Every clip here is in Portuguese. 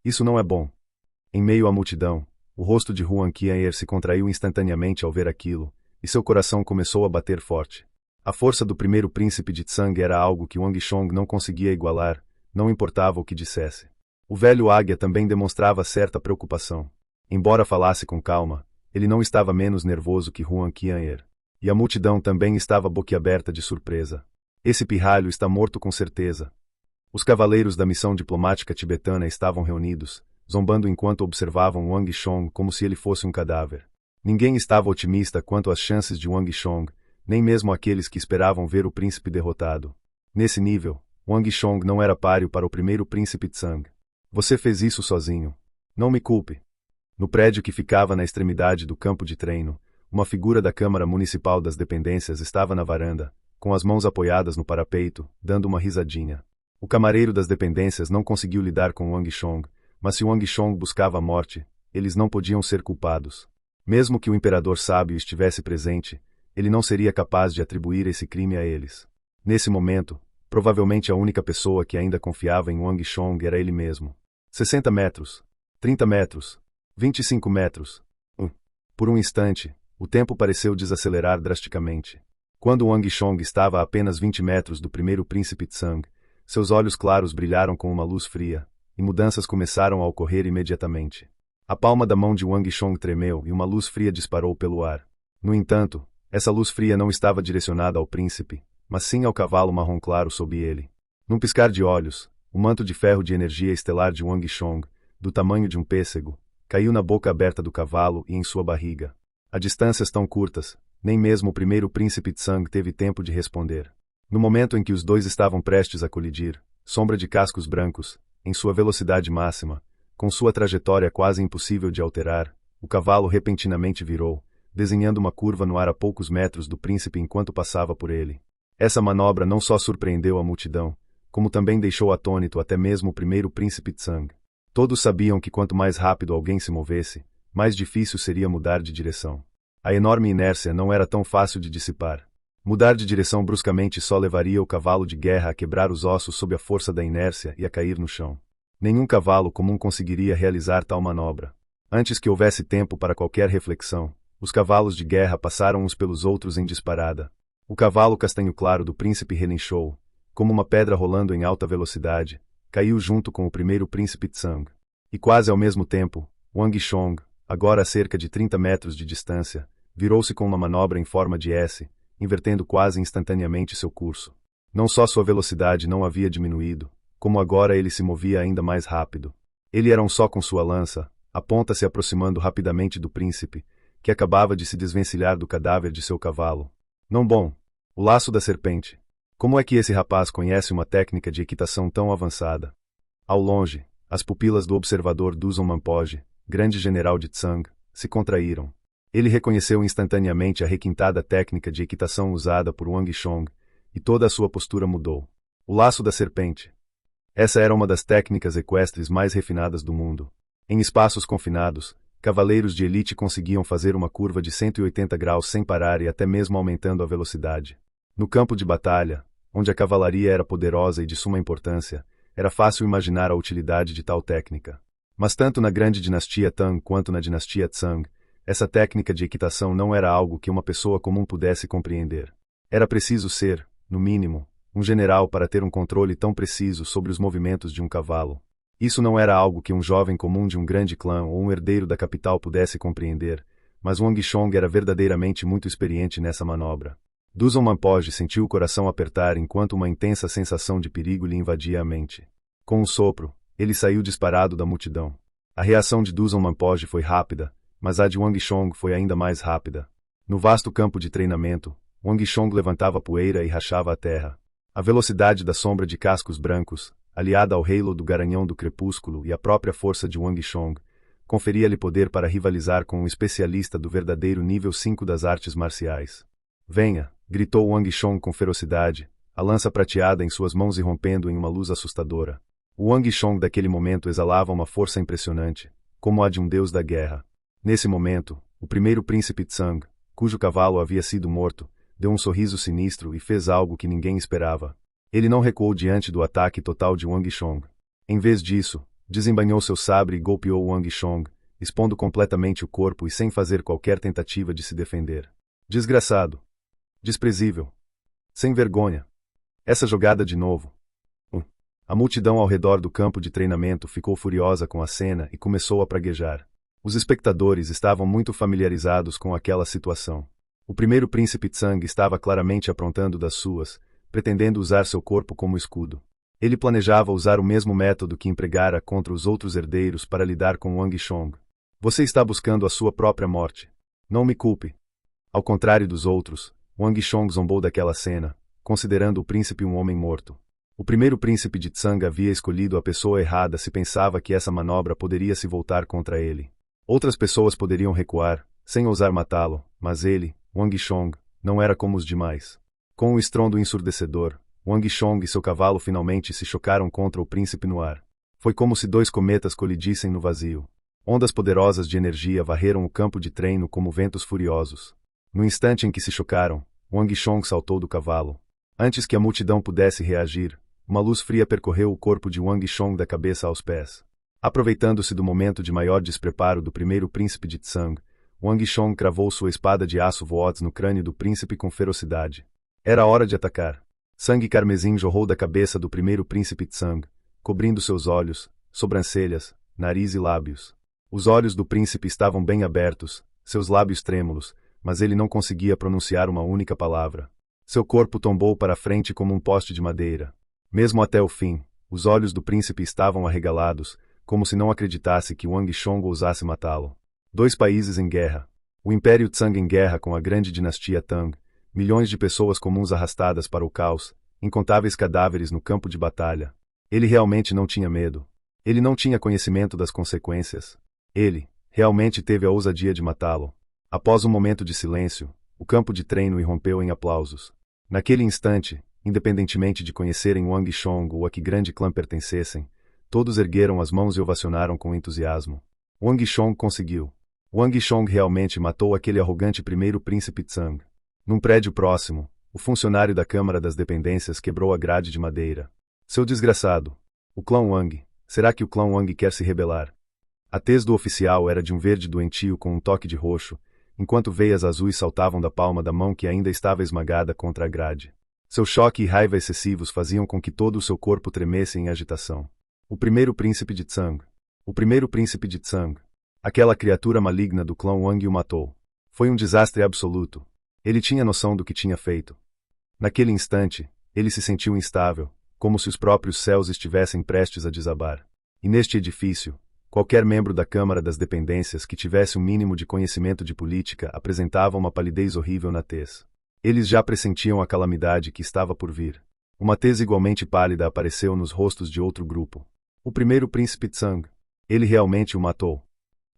Isso não é bom. Em meio à multidão, o rosto de Huang Qian'er se contraiu instantaneamente ao ver aquilo, e seu coração começou a bater forte. A força do primeiro príncipe de Tsang era algo que Wang Chong não conseguia igualar, não importava o que dissesse. O velho águia também demonstrava certa preocupação. Embora falasse com calma, ele não estava menos nervoso que Huang Qian'er. E a multidão também estava boquiaberta de surpresa. Esse pirralho está morto com certeza. Os cavaleiros da missão diplomática tibetana estavam reunidos, zombando enquanto observavam Wang Chong como se ele fosse um cadáver. Ninguém estava otimista quanto às chances de Wang Chong, nem mesmo aqueles que esperavam ver o príncipe derrotado. Nesse nível, Wang Chong não era páreo para o primeiro príncipe Tsang. Você fez isso sozinho. Não me culpe. No prédio que ficava na extremidade do campo de treino, uma figura da Câmara Municipal das Dependências estava na varanda, com as mãos apoiadas no parapeito, dando uma risadinha. O camareiro das dependências não conseguiu lidar com Wang Chong, mas se Wang Chong buscava a morte, eles não podiam ser culpados. Mesmo que o imperador sábio estivesse presente, ele não seria capaz de atribuir esse crime a eles. Nesse momento, provavelmente a única pessoa que ainda confiava em Wang Chong era ele mesmo. 60 metros. 30 metros. 25 metros. Por um instante, o tempo pareceu desacelerar drasticamente. Quando Wang Chong estava a apenas 20 metros do primeiro príncipe Tsang, seus olhos claros brilharam com uma luz fria, e mudanças começaram a ocorrer imediatamente. A palma da mão de Wang Chong tremeu e uma luz fria disparou pelo ar. No entanto, essa luz fria não estava direcionada ao príncipe, mas sim ao cavalo marrom claro sob ele. Num piscar de olhos, o manto de ferro de energia estelar de Wang Chong, do tamanho de um pêssego, caiu na boca aberta do cavalo e em sua barriga. A distâncias tão curtas, nem mesmo o primeiro príncipe Tsang teve tempo de responder. No momento em que os dois estavam prestes a colidir, sombra de cascos brancos, em sua velocidade máxima, com sua trajetória quase impossível de alterar, o cavalo repentinamente virou, desenhando uma curva no ar a poucos metros do príncipe enquanto passava por ele. Essa manobra não só surpreendeu a multidão, como também deixou atônito até mesmo o primeiro príncipe Tsang. Todos sabiam que quanto mais rápido alguém se movesse, mais difícil seria mudar de direção. A enorme inércia não era tão fácil de dissipar. Mudar de direção bruscamente só levaria o cavalo de guerra a quebrar os ossos sob a força da inércia e a cair no chão. Nenhum cavalo comum conseguiria realizar tal manobra. Antes que houvesse tempo para qualquer reflexão, os cavalos de guerra passaram uns pelos outros em disparada. O cavalo castanho claro do príncipe relinchou, como uma pedra rolando em alta velocidade, caiu junto com o primeiro príncipe Tsang. E quase ao mesmo tempo, Wang Chong, agora a cerca de 30 metros de distância, virou-se com uma manobra em forma de S, invertendo quase instantaneamente seu curso. Não só sua velocidade não havia diminuído, como agora ele se movia ainda mais rápido. Ele era um só com sua lança, a ponta se aproximando rapidamente do príncipe, que acabava de se desvencilhar do cadáver de seu cavalo. Não bom. O laço da serpente. Como é que esse rapaz conhece uma técnica de equitação tão avançada? Ao longe, as pupilas do observador Duzon Mampoge, grande general de Tsang, se contraíram. Ele reconheceu instantaneamente a requintada técnica de equitação usada por Wang Chong, e toda a sua postura mudou. O laço da serpente. Essa era uma das técnicas equestres mais refinadas do mundo. Em espaços confinados, cavaleiros de elite conseguiam fazer uma curva de 180 graus sem parar e até mesmo aumentando a velocidade. No campo de batalha, onde a cavalaria era poderosa e de suma importância, era fácil imaginar a utilidade de tal técnica. Mas tanto na grande dinastia Tang quanto na dinastia Tsang, essa técnica de equitação não era algo que uma pessoa comum pudesse compreender. Era preciso ser, no mínimo, um general para ter um controle tão preciso sobre os movimentos de um cavalo. Isso não era algo que um jovem comum de um grande clã ou um herdeiro da capital pudesse compreender, mas Wang Chong era verdadeiramente muito experiente nessa manobra. Duzon Mampoge sentiu o coração apertar enquanto uma intensa sensação de perigo lhe invadia a mente. Com um sopro, ele saiu disparado da multidão. A reação de Duzon Mampoge foi rápida, mas a de Wang Chong foi ainda mais rápida. No vasto campo de treinamento, Wang Chong levantava poeira e rachava a terra. A velocidade da sombra de cascos brancos, aliada ao halo do garanhão do crepúsculo e a própria força de Wang Chong, conferia-lhe poder para rivalizar com um especialista do verdadeiro nível 5 das artes marciais. Venha! Gritou Wang Chong com ferocidade, a lança prateada em suas mãos irrompendo em uma luz assustadora. O Wang Chong daquele momento exalava uma força impressionante, como a de um deus da guerra. Nesse momento, o primeiro príncipe Tsang, cujo cavalo havia sido morto, deu um sorriso sinistro e fez algo que ninguém esperava. Ele não recuou diante do ataque total de Wang Chong. Em vez disso, Desembainhou seu sabre e golpeou Wang Chong, expondo completamente o corpo e sem fazer qualquer tentativa de se defender. Desgraçado. Desprezível. Sem vergonha. Essa jogada de novo. A multidão ao redor do campo de treinamento ficou furiosa com a cena e começou a praguejar. Os espectadores estavam muito familiarizados com aquela situação. O primeiro príncipe Tsang estava claramente aprontando das suas, pretendendo usar seu corpo como escudo. Ele planejava usar o mesmo método que empregara contra os outros herdeiros para lidar com Wang Chong. Você está buscando a sua própria morte. Não me culpe. Ao contrário dos outros, Wang Chong zombou daquela cena, considerando o príncipe um homem morto. O primeiro príncipe de Tsang havia escolhido a pessoa errada se pensava que essa manobra poderia se voltar contra ele. Outras pessoas poderiam recuar, sem ousar matá-lo, mas ele, Wang Chong, não era como os demais. Com um estrondo ensurdecedor, Wang Chong e seu cavalo finalmente se chocaram contra o príncipe no ar. Foi como se dois cometas colidissem no vazio. Ondas poderosas de energia varreram o campo de treino como ventos furiosos. No instante em que se chocaram, Wang Chong saltou do cavalo. Antes que a multidão pudesse reagir, uma luz fria percorreu o corpo de Wang Chong da cabeça aos pés. Aproveitando-se do momento de maior despreparo do primeiro príncipe de Tsang, Wang Chong cravou sua espada de aço voraz no crânio do príncipe com ferocidade. Era hora de atacar. Sangue carmesim jorrou da cabeça do primeiro príncipe Tsang, cobrindo seus olhos, sobrancelhas, nariz e lábios. Os olhos do príncipe estavam bem abertos, seus lábios trêmulos, mas ele não conseguia pronunciar uma única palavra. Seu corpo tombou para a frente como um poste de madeira. Mesmo até o fim, os olhos do príncipe estavam arregalados, como se não acreditasse que Wang Chong ousasse matá-lo. Dois países em guerra. O Império Tsang em guerra com a grande dinastia Tang, milhões de pessoas comuns arrastadas para o caos, incontáveis cadáveres no campo de batalha. Ele realmente não tinha medo. Ele não tinha conhecimento das consequências. Ele, realmente teve a ousadia de matá-lo. Após um momento de silêncio, o campo de treino irrompeu em aplausos. Naquele instante, independentemente de conhecerem Wang Chong ou a que grande clã pertencessem, todos ergueram as mãos e ovacionaram com entusiasmo. Wang Chong conseguiu. Wang Chong realmente matou aquele arrogante primeiro príncipe Tsang. Num prédio próximo, o funcionário da Câmara das Dependências quebrou a grade de madeira. Seu desgraçado. O clã Wang. Será que o clã Wang quer se rebelar? A tez do oficial era de um verde doentio com um toque de roxo, enquanto veias azuis saltavam da palma da mão que ainda estava esmagada contra a grade. Seu choque e raiva excessivos faziam com que todo o seu corpo tremesse em agitação. O primeiro príncipe de Tsang. O primeiro príncipe de Tsang. Aquela criatura maligna do clã Wang o matou. Foi um desastre absoluto. Ele tinha noção do que tinha feito. Naquele instante, ele se sentiu instável, como se os próprios céus estivessem prestes a desabar. E neste edifício, qualquer membro da Câmara das Dependências que tivesse um mínimo de conhecimento de política apresentava uma palidez horrível na tez. Eles já pressentiam a calamidade que estava por vir. Uma tez igualmente pálida apareceu nos rostos de outro grupo. O primeiro príncipe Tsang. Ele realmente o matou.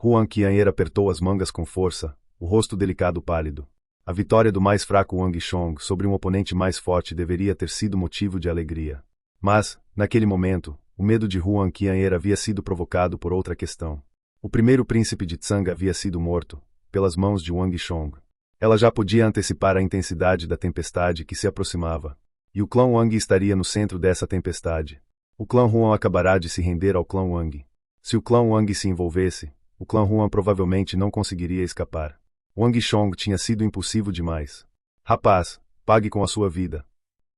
Huang Qian'er apertou as mangas com força, o rosto delicado pálido. A vitória do mais fraco Wang Chong sobre um oponente mais forte deveria ter sido motivo de alegria. Mas, naquele momento, o medo de Huang Qian'er havia sido provocado por outra questão. O primeiro príncipe de Tsang havia sido morto, pelas mãos de Wang Chong. Ela já podia antecipar a intensidade da tempestade que se aproximava. E o clã Wang estaria no centro dessa tempestade. O clã Huang acabará de se render ao clã Wang. Se o clã Wang se envolvesse, o clã Huang provavelmente não conseguiria escapar. Wang Chong tinha sido impulsivo demais. Rapaz, pague com a sua vida.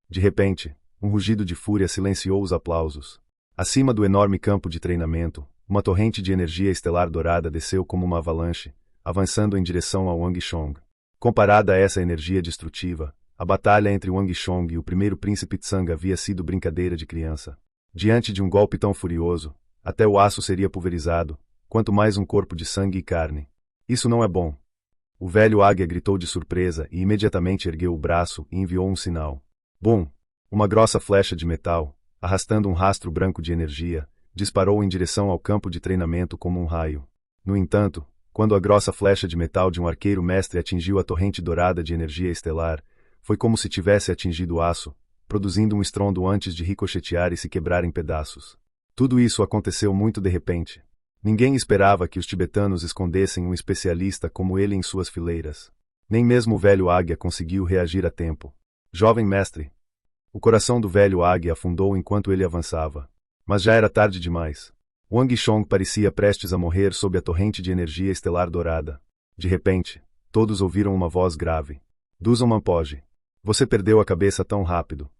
De repente, um rugido de fúria silenciou os aplausos. Acima do enorme campo de treinamento, uma torrente de energia estelar dourada desceu como uma avalanche, avançando em direção a Wang Chong. Comparada a essa energia destrutiva, a batalha entre Wang Chong e o primeiro príncipe Tsang havia sido brincadeira de criança. Diante de um golpe tão furioso, até o aço seria pulverizado, quanto mais um corpo de sangue e carne. Isso não é bom. O velho águia gritou de surpresa e imediatamente ergueu o braço e enviou um sinal. Bum! Uma grossa flecha de metal, arrastando um rastro branco de energia, disparou em direção ao campo de treinamento como um raio. No entanto, quando a grossa flecha de metal de um arqueiro mestre atingiu a torrente dourada de energia estelar, foi como se tivesse atingido o aço, produzindo um estrondo antes de ricochetear e se quebrar em pedaços. Tudo isso aconteceu muito de repente. Ninguém esperava que os tibetanos escondessem um especialista como ele em suas fileiras. Nem mesmo o velho águia conseguiu reagir a tempo. Jovem mestre. O coração do velho águia afundou enquanto ele avançava. Mas já era tarde demais. Wang Chong parecia prestes a morrer sob a torrente de energia estelar dourada. De repente, todos ouviram uma voz grave. Duzon Mampoge. Você perdeu a cabeça tão rápido.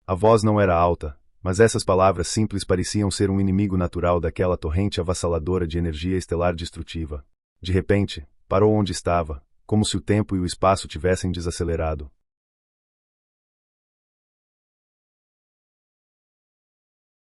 A voz não era alta, mas essas palavras simples pareciam ser um inimigo natural daquela torrente avassaladora de energia estelar destrutiva. De repente, parou onde estava, como se o tempo e o espaço tivessem desacelerado.